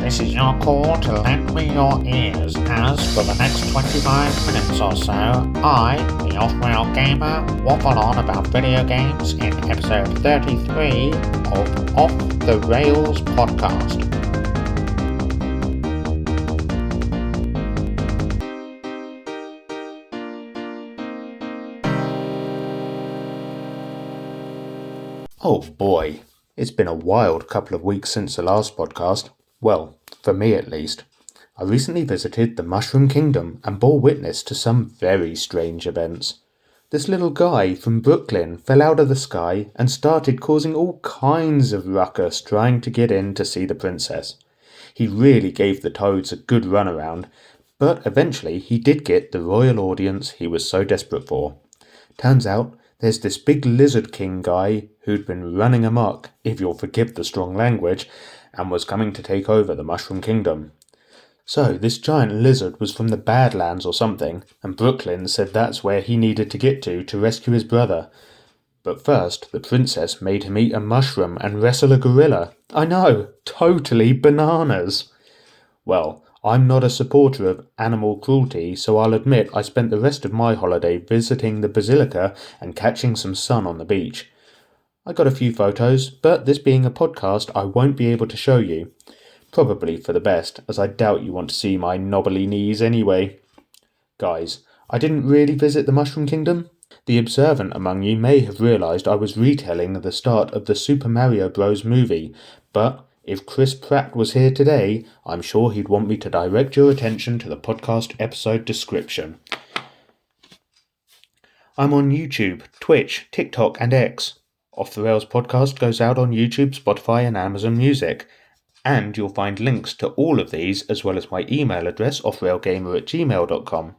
This is your call to lend me your ears, as for the next 25 minutes or so, I, the offrailgamer, waffle on about video games in episode 33 of Off the Rails podcast. Oh boy, it's been a wild couple of weeks since the last podcast. Well, for me at least. I recently visited the Mushroom Kingdom and bore witness to some very strange events. This little guy from Brooklyn fell out of the sky and started causing all kinds of ruckus trying to get in to see the princess. He really gave the toads a good runaround, but eventually he did get the royal audience he was so desperate for. Turns out there's this big lizard king guy who'd been running amok, if you'll forgive the strong language, and was coming to take over the Mushroom Kingdom. So this giant lizard was from the Badlands or something, and Brooklyn said that's where he needed to get to rescue his brother. But first, the princess made him eat a mushroom and wrestle a gorilla. I know, totally bananas. Well, I'm not a supporter of animal cruelty, so I'll admit I spent the rest of my holiday visiting the basilica and catching some sun on the beach. I got a few photos, but this being a podcast, I won't be able to show you. Probably for the best, as I doubt you want to see my knobbly knees anyway. Guys, I didn't really visit the Mushroom Kingdom. The observant among you may have realised I was retelling the start of the Super Mario Bros. Movie, but if Chris Pratt was here today, I'm sure he'd want me to direct your attention to the podcast episode description. I'm on YouTube, Twitch, TikTok and X. Off the Rails podcast goes out on YouTube, Spotify and Amazon Music. And you'll find links to all of these as well as my email address offrailgamer@gmail.com.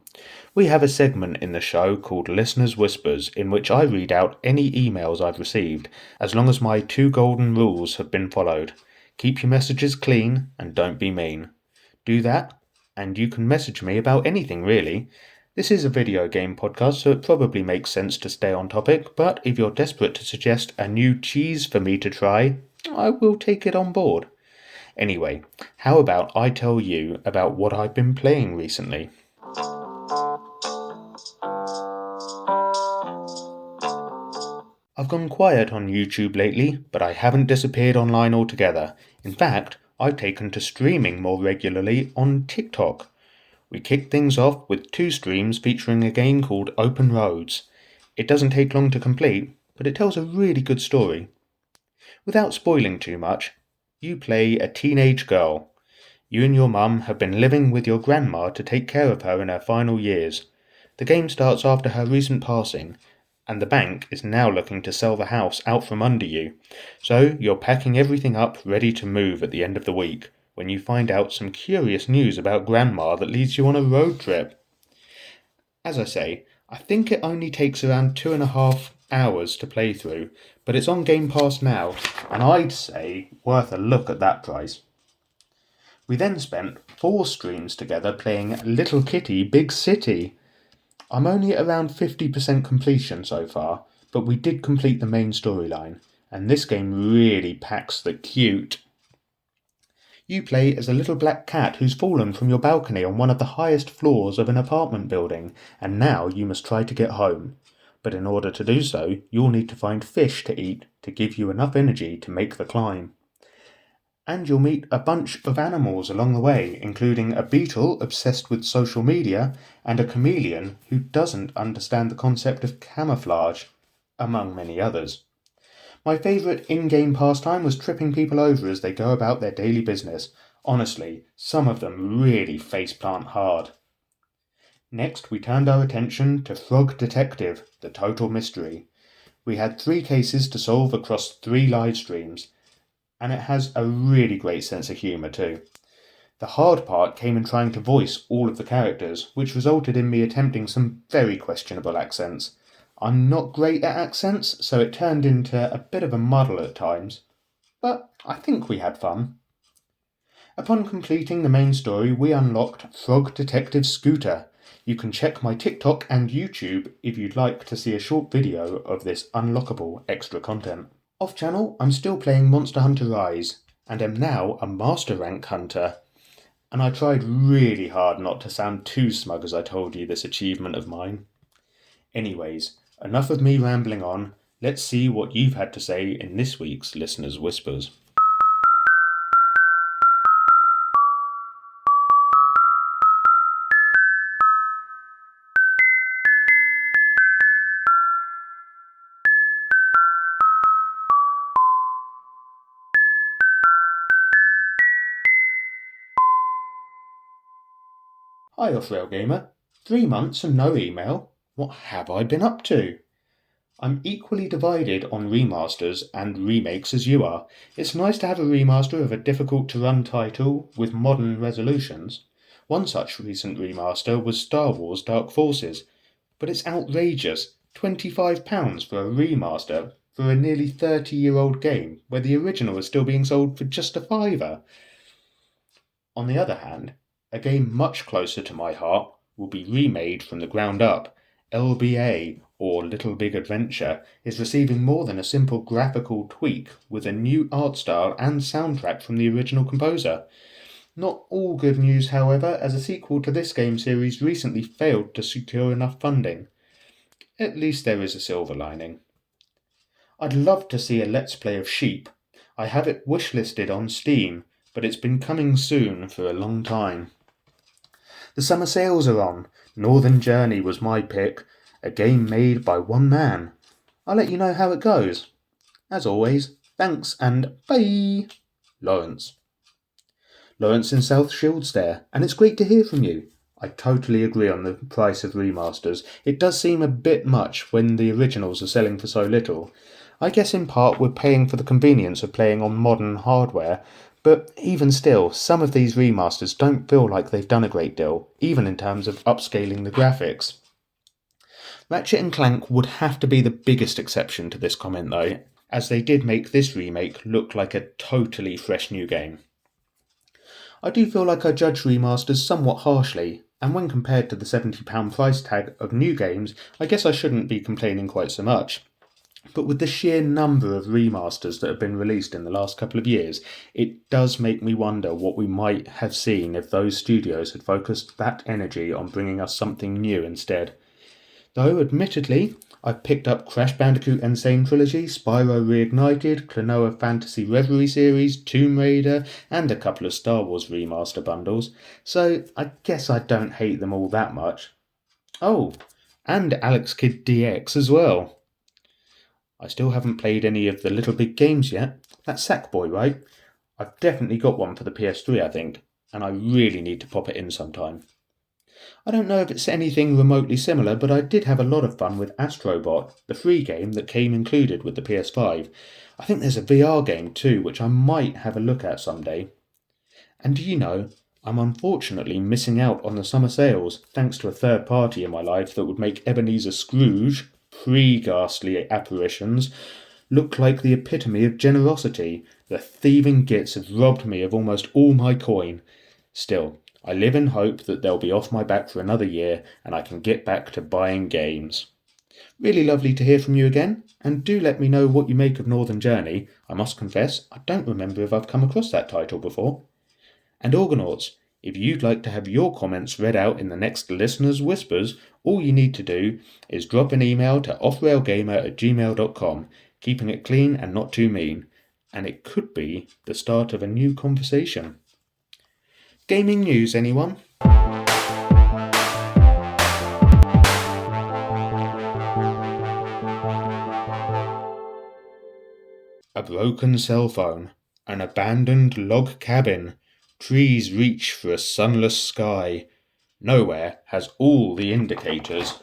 We have a segment in the show called Listeners' Whispers in which I read out any emails I've received, as long as my 2 golden rules have been followed. Keep your messages clean and don't be mean. Do that, and you can message me about anything really. This is a video game podcast, so it probably makes sense to stay on topic, but if you're desperate to suggest a new cheese for me to try, I will take it on board. Anyway, how about I tell you about what I've been playing recently? I've gone quiet on YouTube lately, but I haven't disappeared online altogether. In fact, I've taken to streaming more regularly on TikTok. We kicked things off with 2 streams featuring a game called Open Roads. It doesn't take long to complete, but it tells a really good story. Without spoiling too much, you play a teenage girl. You and your mum have been living with your grandma to take care of her in her final years. The game starts after her recent passing, and the bank is now looking to sell the house out from under you. So you're packing everything up ready to move at the end of the week, when you find out some curious news about Grandma that leads you on a road trip. As I say, I think it only takes around 2.5 hours to play through, but it's on Game Pass now, and I'd say worth a look at that price. We then spent 4 streams together playing Little Kitty Big City. I'm only at around 50% completion so far, but we did complete the main storyline, and this game really packs the cute. You play as a little black cat who's fallen from your balcony on one of the highest floors of an apartment building, and now you must try to get home. But in order to do so, you'll need to find fish to eat to give you enough energy to make the climb. And you'll meet a bunch of animals along the way, including a beetle obsessed with social media and a chameleon who doesn't understand the concept of camouflage, among many others. My favourite in-game pastime was tripping people over as they go about their daily business. Honestly, some of them really faceplant hard. Next, we turned our attention to Frog Detective, the Total Mystery. We had 3 cases to solve across 3 live streams, and it has a really great sense of humour too. The hard part came in trying to voice all of the characters, which resulted in me attempting some very questionable accents. I'm not great at accents, so it turned into a bit of a muddle at times, but I think we had fun. Upon completing the main story, we unlocked Frog Detective Scooter. You can check my TikTok and YouTube if you'd like to see a short video of this unlockable extra content. Off channel, I'm still playing Monster Hunter Rise, and am now a master rank hunter. And I tried really hard not to sound too smug as I told you this achievement of mine. Anyways, enough of me rambling on. Let's see what you've had to say in this week's Listener's Whispers. Hi offrailgamer. 3 months and no email? What have I been up to? I'm equally divided on remasters and remakes as you are. It's nice to have a remaster of a difficult to run title with modern resolutions. One such recent remaster was Star Wars Dark Forces, but it's outrageous. £25 for a remaster for a nearly 30-year-old game where the original is still being sold for just a fiver. On the other hand, a game much closer to my heart will be remade from the ground up. LBA, or Little Big Adventure, is receiving more than a simple graphical tweak with a new art style and soundtrack from the original composer. Not all good news, however, as a sequel to this game series recently failed to secure enough funding. At least there is a silver lining. I'd love to see a Let's Play of Sheep. I have it wishlisted on Steam, but it's been coming soon for a long time. The summer sales are on. Northern Journey was my pick, a game made by one man. I'll let you know how it goes. As always, thanks and bye! Lawrence. Lawrence in South Shields there, and it's great to hear from you. I totally agree on the price of remasters. It does seem a bit much when the originals are selling for so little. I guess in part we're paying for the convenience of playing on modern hardware, but even still, some of these remasters don't feel like they've done a great deal, even in terms of upscaling the graphics. Ratchet & Clank would have to be the biggest exception to this comment though, as they did make this remake look like a totally fresh new game. I do feel like I judge remasters somewhat harshly, and when compared to the £70 price tag of new games, I guess I shouldn't be complaining quite so much. But with the sheer number of remasters that have been released in the last couple of years, it does make me wonder what we might have seen if those studios had focused that energy on bringing us something new instead. Though, admittedly, I've picked up Crash Bandicoot N. Sane Trilogy, Spyro Reignited, Klonoa Fantasy Reverie Series, Tomb Raider, and a couple of Star Wars remaster bundles, so I guess I don't hate them all that much. Oh, and Alex Kidd DX as well. I still haven't played any of the Little Big games yet. That's Sackboy, right? I've definitely got one for the PS3, I think, and I really need to pop it in sometime. I don't know if it's anything remotely similar, but I did have a lot of fun with Astrobot, the free game that came included with the PS5. I think there's a VR game too, which I might have a look at someday. And do you know, I'm unfortunately missing out on the summer sales, thanks to a third party in my life that would make Ebenezer Scrooge, pre-ghastly apparitions, look like the epitome of generosity. The thieving gits have robbed me of almost all my coin. Still, I live in hope that they'll be off my back for another year and I can get back to buying games. Really lovely to hear from you again, and do let me know what you make of Northern Journey. I must confess, I don't remember if I've come across that title before. And Organauts, if you'd like to have your comments read out in the next Listener's Whispers, all you need to do is drop an email to offrailgamer@gmail.com, keeping it clean and not too mean, and it could be the start of a new conversation. Gaming news, anyone? A broken cell phone, an abandoned log cabin, trees reach for a sunless sky. Nowhere has all the indicators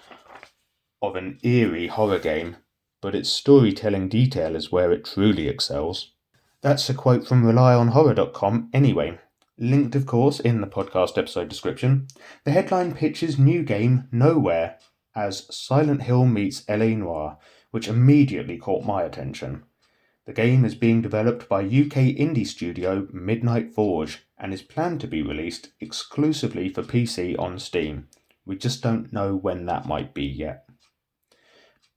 of an eerie horror game, but its storytelling detail is where it truly excels. That's a quote from relyonhorror.com anyway. Linked, of course, in the podcast episode description. The headline pitches new game Nowhere as Silent Hill meets L.A. Noire, which immediately caught my attention. The game is being developed by UK indie studio Midnight Forge and is planned to be released exclusively for PC on Steam. We just don't know when that might be yet.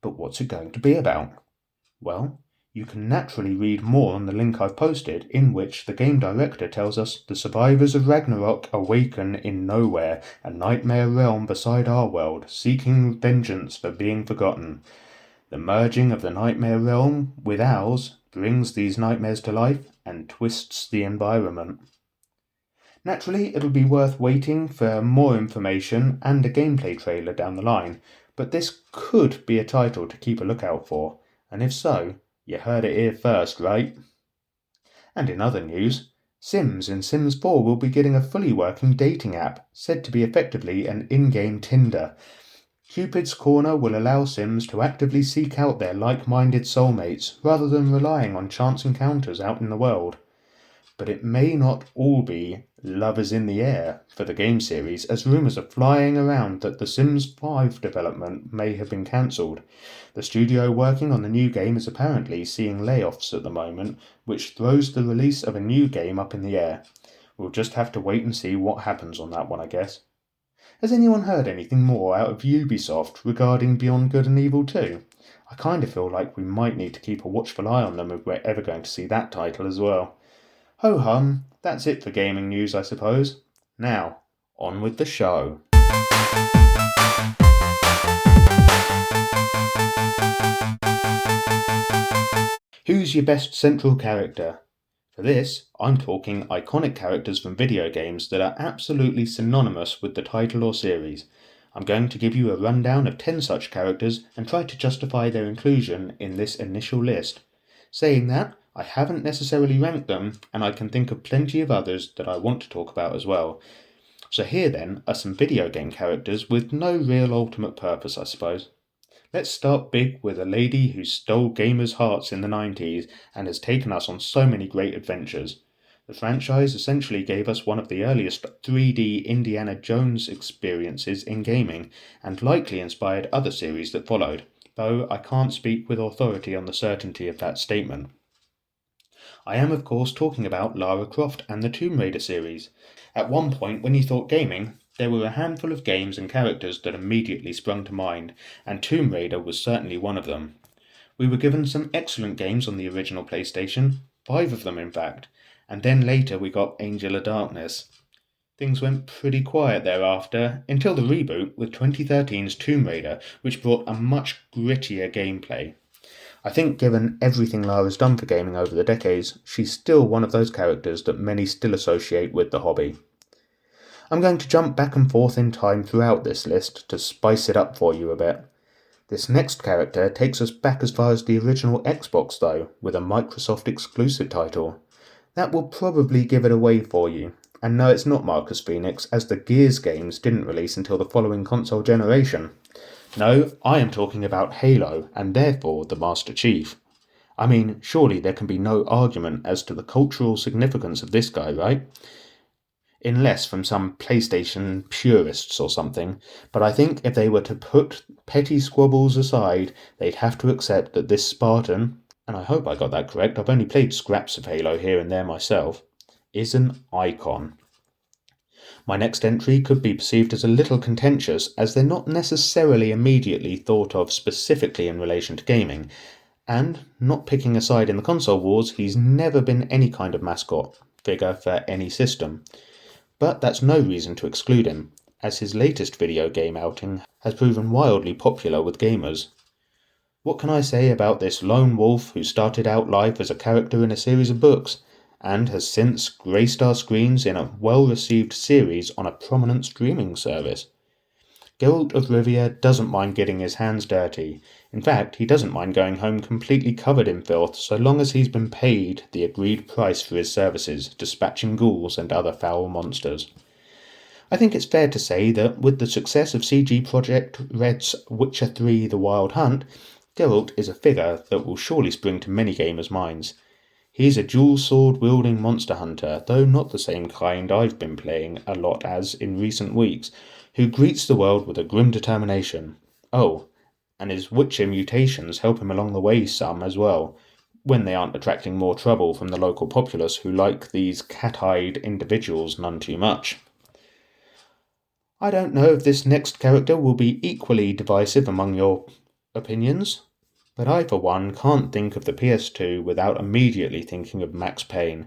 But what's it going to be about? Well, You can naturally read more on the link I've posted, in which the game director tells us the survivors of Ragnarok awaken in nowhere, a nightmare realm beside our world, seeking vengeance for being forgotten. The merging of the nightmare realm with ours brings these nightmares to life and twists the environment. Naturally, it'll be worth waiting for more information and a gameplay trailer down the line, but this could be a title to keep a lookout for, and if so, you heard it here first, right? And in other news, Sims in Sims 4 will be getting a fully working dating app, said to be effectively an in-game Tinder. Cupid's Corner will allow Sims to actively seek out their like-minded soulmates, rather than relying on chance encounters out in the world. But it may not all be love is in the air for the game series, as rumours are flying around that the Sims 5 development may have been cancelled. The studio working on the new game is apparently seeing layoffs at the moment, which throws the release of a new game up in the air. We'll just have to wait and see what happens on that one, I guess. Has anyone heard anything more out of Ubisoft regarding Beyond Good and Evil 2? I kind of feel like we might need to keep a watchful eye on them if we're ever going to see that title as well. Ho-hum, that's it for gaming news, I suppose. Now, on with the show. Who's your best central character? For this, I'm talking iconic characters from video games that are absolutely synonymous with the title or series. I'm going to give you a rundown of 10 such characters and try to justify their inclusion in this initial list. Saying that, I haven't necessarily ranked them, and I can think of plenty of others that I want to talk about as well. So here then are some video game characters with no real ultimate purpose, I suppose. Let's start big with a lady who stole gamers' hearts in the 90s and has taken us on so many great adventures. The franchise essentially gave us one of the earliest 3D Indiana Jones experiences in gaming, and likely inspired other series that followed, though I can't speak with authority on the certainty of that statement. I am of course talking about Lara Croft and the Tomb Raider series. At one point when you thought gaming, there were a handful of games and characters that immediately sprung to mind, and Tomb Raider was certainly one of them. We were given some excellent games on the original PlayStation, 5 of them in fact, and then later we got Angel of Darkness. Things went pretty quiet thereafter, until the reboot with 2013's Tomb Raider, which brought a much grittier gameplay. I think given everything Lara's done for gaming over the decades, she's still one of those characters that many still associate with the hobby. I'm going to jump back and forth in time throughout this list to spice it up for you a bit. This next character takes us back as far as the original Xbox though, with a Microsoft exclusive title. That will probably give it away for you. And no, it's not Marcus Phoenix, as the Gears games didn't release until the following console generation. No, I am talking about Halo, and therefore the Master Chief. I mean, surely there can be no argument as to the cultural significance of this guy, right? Unless from some PlayStation purists or something, but I think if they were to put petty squabbles aside, they'd have to accept that this Spartan, and I hope I got that correct, I've only played scraps of Halo here and there myself, is an icon. My next entry could be perceived as a little contentious, as they're not necessarily immediately thought of specifically in relation to gaming, and, not picking a side in the console wars, he's never been any kind of mascot figure for any system. But that's no reason to exclude him, as his latest video game outing has proven wildly popular with gamers. What can I say about this lone wolf who started out life as a character in a series of books, and has since graced our screens in a well-received series on a prominent streaming service? Geralt of Rivia doesn't mind getting his hands dirty. In fact, he doesn't mind going home completely covered in filth so long as he's been paid the agreed price for his services, dispatching ghouls and other foul monsters. I think it's fair to say that with the success of CG Projekt Red's Witcher 3 The Wild Hunt, Geralt is a figure that will surely spring to many gamers' minds. He's a dual sword-wielding monster hunter, though not the same kind I've been playing a lot as in recent weeks, who greets the world with a grim determination. Oh, and his Witcher mutations help him along the way some as well, when they aren't attracting more trouble from the local populace who like these cat-eyed individuals none too much. I don't know if this next character will be equally divisive among your opinions, But I, for one, can't think of the PS2 without immediately thinking of Max Payne.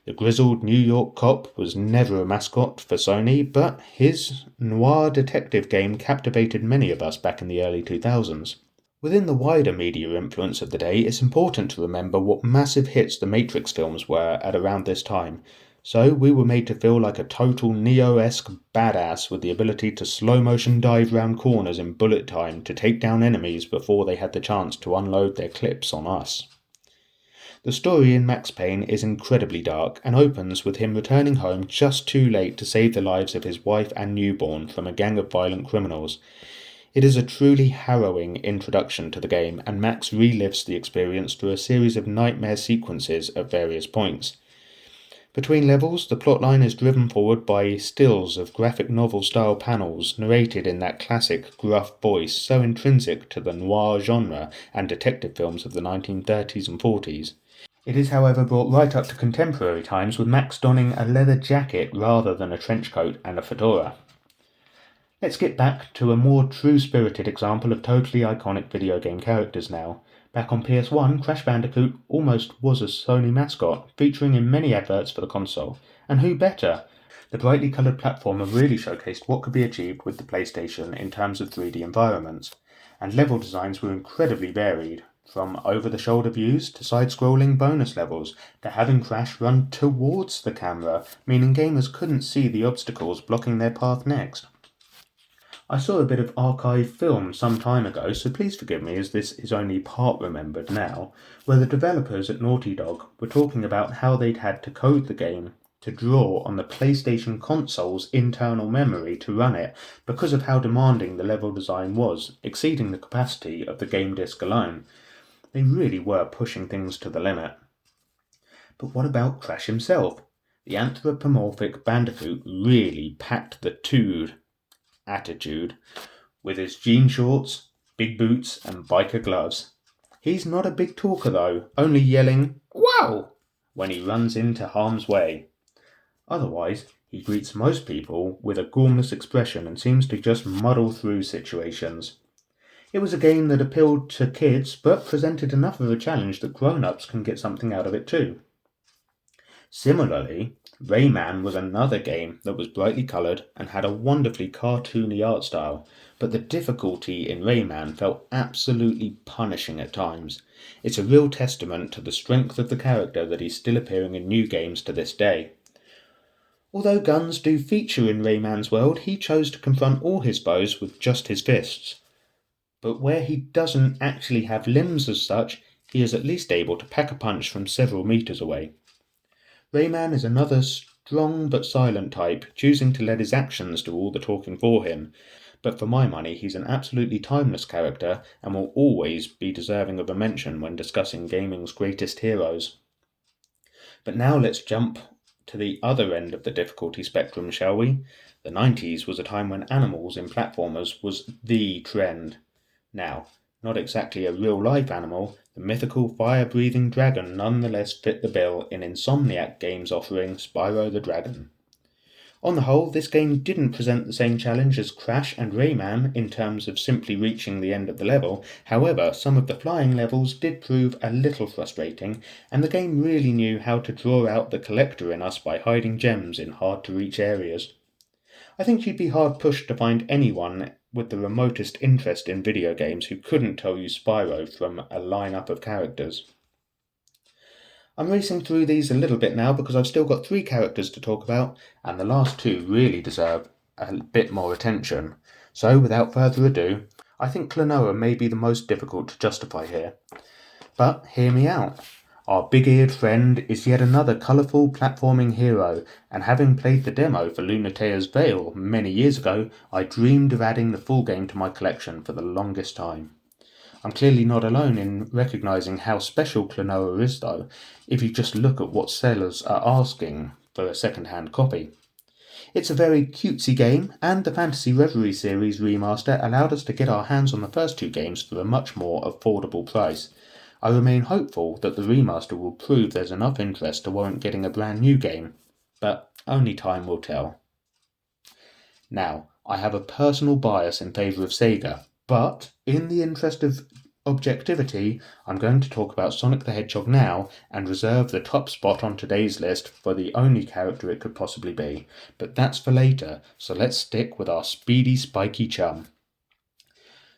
The grizzled New York cop was never a mascot for Sony, but his noir detective game captivated many of us back in the early 2000s. Within the wider media influence of the day, it's important to remember what massive hits the Matrix films were at around this time. So we were made to feel like a total Neo-esque badass with the ability to slow-motion dive round corners in bullet time to take down enemies before they had the chance to unload their clips on us. The story in Max Payne is incredibly dark and opens with him returning home just too late to save the lives of his wife and newborn from a gang of violent criminals. It is a truly harrowing introduction to the game, and Max relives the experience through a series of nightmare sequences at various points. Between levels, the plotline is driven forward by stills of graphic novel-style panels narrated in that classic, gruff voice so intrinsic to the noir genre and detective films of the 1930s and 40s. It is, however, brought right up to contemporary times with Max donning a leather jacket rather than a trench coat and a fedora. Let's get back to a more true-spirited example of totally iconic video game characters now. Back on PS1, Crash Bandicoot almost was a Sony mascot, featuring in many adverts for the console. And who better? The brightly coloured platformer really showcased what could be achieved with the PlayStation in terms of 3D environments. And level designs were incredibly varied, from over-the-shoulder views to side-scrolling bonus levels, to having Crash run towards the camera, meaning gamers couldn't see the obstacles blocking their path next. I saw a bit of archive film some time ago, so please forgive me as this is only part remembered now, where the developers at Naughty Dog were talking about how they'd had to code the game to draw on the PlayStation console's internal memory to run it because of how demanding the level design was, exceeding the capacity of the game disc alone. They really were pushing things to the limit. But what about Crash himself? The anthropomorphic Bandicoot really packed the attitude with his jean shorts, big boots and biker gloves. He's not a big talker though, only yelling "Wow!" when he runs into harm's way. Otherwise, he greets most people with a gormless expression and seems to just muddle through situations. It was a game that appealed to kids but presented enough of a challenge that grown-ups can get something out of it too. Similarly, Rayman was another game that was brightly coloured and had a wonderfully cartoony art style, but the difficulty in Rayman felt absolutely punishing at times. It's a real testament to the strength of the character that he's still appearing in new games to this day. Although guns do feature in Rayman's world, he chose to confront all his foes with just his fists. But where he doesn't actually have limbs as such, he is at least able to pack a punch from several meters away. Rayman is another strong but silent type, choosing to let his actions do all the talking for him. But for my money, he's an absolutely timeless character and will always be deserving of a mention when discussing gaming's greatest heroes. But now let's jump to the other end of the difficulty spectrum, shall we? The 90s was a time when animals in platformers was the trend. Now, not exactly a real-life animal, the mythical fire-breathing dragon nonetheless fit the bill in Insomniac Games' offering Spyro the Dragon. On the whole, this game didn't present the same challenge as Crash and Rayman in terms of simply reaching the end of the level. However, some of the flying levels did prove a little frustrating, and the game really knew how to draw out the collector in us by hiding gems in hard-to-reach areas. I think you'd be hard-pushed to find anyone with the remotest interest in video games who couldn't tell you Spyro from a lineup of characters. I'm racing through these a little bit now because I've still got 3 characters to talk about, and the last 2 really deserve a bit more attention. So, without further ado, I think Klonoa may be the most difficult to justify here. But hear me out. Our big-eared friend is yet another colourful platforming hero, and having played the demo for Lunatea's Veil many years ago, I dreamed of adding the full game to my collection for the longest time. I'm clearly not alone in recognising how special Klonoa is though, if you just look at what sellers are asking for a second-hand copy. It's a very cutesy game, and the Fantasy Reverie series remaster allowed us to get our hands on the first 2 games for a much more affordable price. I remain hopeful that the remaster will prove there's enough interest to warrant getting a brand new game, but only time will tell. Now, I have a personal bias in favour of Sega, but in the interest of objectivity, I'm going to talk about Sonic the Hedgehog now and reserve the top spot on today's list for the only character it could possibly be. But that's for later, so let's stick with our speedy, spiky chum.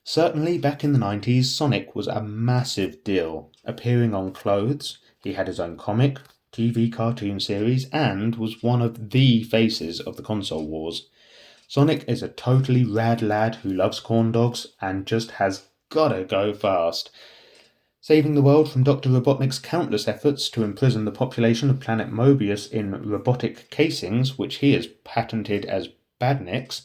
Certainly back in the 90s, Sonic was a massive deal, appearing on clothes. He had his own comic, TV cartoon series, and was one of the faces of the console wars. Sonic is a totally rad lad who loves corn dogs and just has gotta go fast. Saving the world from Dr. Robotnik's countless efforts to imprison the population of planet Mobius in robotic casings, which he has patented as badniks,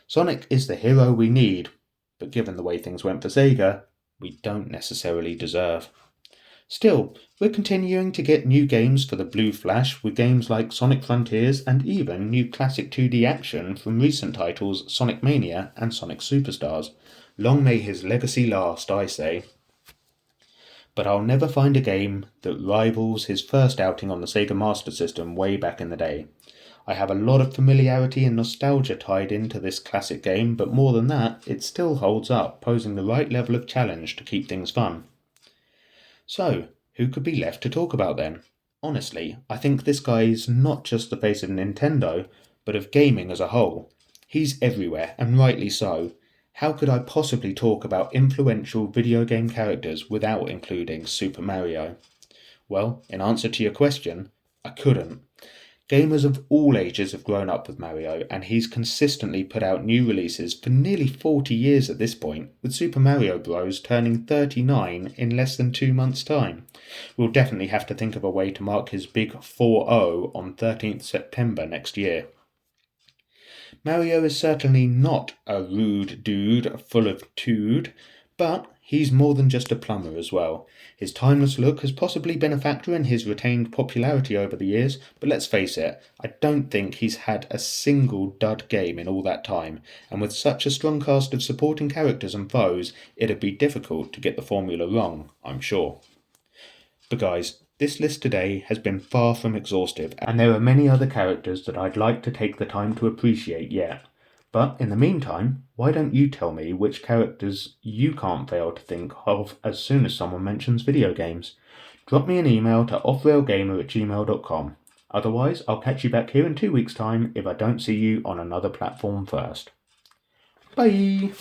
Sonic is the hero we need, but given the way things went for Sega, we don't necessarily deserve. Still, we're continuing to get new games for the Blue Flash with games like Sonic Frontiers and even new classic 2D action from recent titles Sonic Mania and Sonic Superstars. Long may his legacy last, I say. But I'll never find a game that rivals his first outing on the Sega Master System way back in the day. I have a lot of familiarity and nostalgia tied into this classic game, but more than that, it still holds up, posing the right level of challenge to keep things fun. So, who could be left to talk about then? Honestly, I think this guy is not just the face of Nintendo, but of gaming as a whole. He's everywhere, and rightly so. How could I possibly talk about influential video game characters without including Super Mario? Well, in answer to your question, I couldn't. Gamers of all ages have grown up with Mario, and he's consistently put out new releases for nearly 40 years at this point, with Super Mario Bros. Turning 39 in less than 2 months' time. We'll definitely have to think of a way to mark his big 4-0 on 13th September next year. Mario is certainly not a rude dude full of tood, but he's more than just a plumber as well. His timeless look has possibly been a factor in his retained popularity over the years, but let's face it, I don't think he's had a single dud game in all that time, and with such a strong cast of supporting characters and foes, it'd be difficult to get the formula wrong, I'm sure. But guys, this list today has been far from exhaustive, and there are many other characters that I'd like to take the time to appreciate yet. But in the meantime, why don't you tell me which characters you can't fail to think of as soon as someone mentions video games? Drop me an email to offrailgamer@gmail.com. Otherwise, I'll catch you back here in 2 weeks' time if I don't see you on another platform first. Bye!